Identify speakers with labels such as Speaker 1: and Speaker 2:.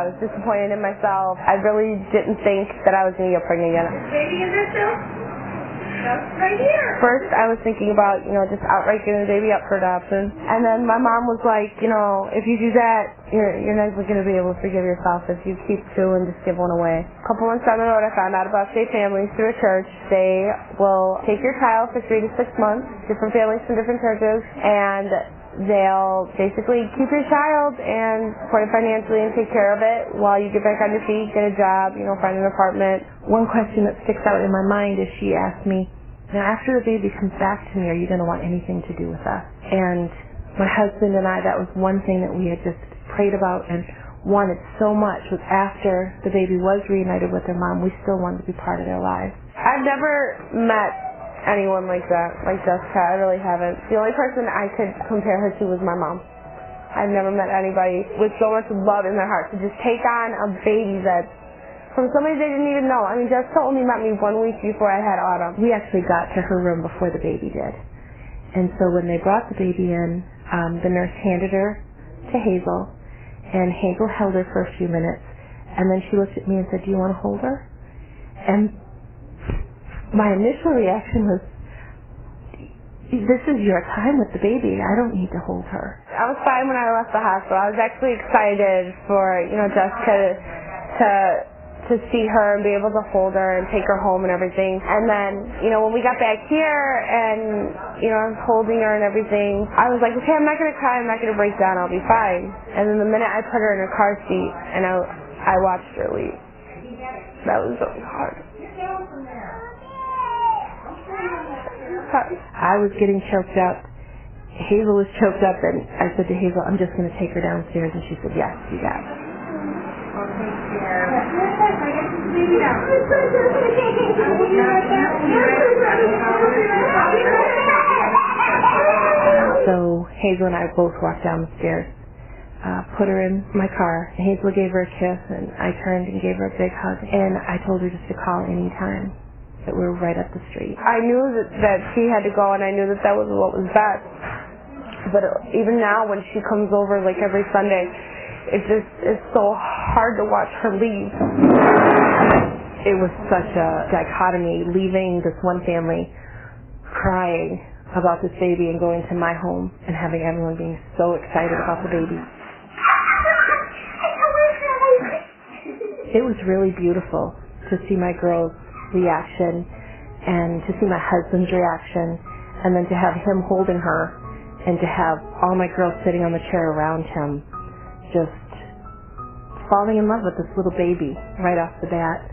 Speaker 1: I was disappointed in myself. I really didn't think that I was going to get pregnant again.
Speaker 2: Baby in there still? Right here.
Speaker 1: First, I was thinking about, just outright giving the baby up for adoption. And then my mom was like, if you do that, you're never going to be able to forgive yourself if you keep two and just give one away. A couple months down the road, I found out about State Families through a church. They will take your child for 3 to 6 months, different families from different churches, and they'll basically keep your child and support it financially and take care of it while you get back on your feet, get a job, find an apartment.
Speaker 3: One question that sticks out in my mind is she asked me, now after the baby comes back to me, are you going to want anything to do with us? And my husband and I, that was one thing that we had just prayed about and wanted so much, was after the baby was reunited with their mom, we still wanted to be part of their lives.
Speaker 1: I've never met anyone like that, like Jessica. I really haven't. The only person I could compare her to was my mom. I've never met anybody with so much love in their heart to just take on a baby that from somebody they didn't even know. I mean, Jessica only met me 1 week before I had Autumn.
Speaker 3: We actually got to her room before the baby did. And so when they brought the baby in, the nurse handed her to Hazel, and Hazel held her for a few minutes, and then she looked at me and said, do you want to hold her? And my initial reaction was, this is your time with the baby. I don't need to hold her.
Speaker 1: I was fine when I left the hospital. I was actually excited for, Jessica to see her and be able to hold her and take her home and everything. And then, when we got back here and, I was holding her and everything, I was like, okay, I'm not going to cry. I'm not going to break down. I'll be fine. And then the minute I put her in her car seat and I watched her leave, that was really hard.
Speaker 3: I was getting choked up. Hazel was choked up, and I said to Hazel, I'm just going to take her downstairs. And she said, yes, you got it.
Speaker 2: I'll take care.
Speaker 3: So Hazel and I both walked down the stairs, put her in my car. Hazel gave her a kiss, and I turned and gave her a big hug. And I told her just to call any time, that we were right up the street.
Speaker 1: I knew that she had to go, and I knew that was what was best. But even now, when she comes over like every Sunday, it's so hard to watch her leave.
Speaker 3: It was such a dichotomy, leaving this one family crying about this baby and going to my home and having everyone being so excited about the baby. It was really beautiful to see my girls' reaction and to see my husband's reaction, and then to have him holding her and to have all my girls sitting on the chair around him, just falling in love with this little baby right off the bat.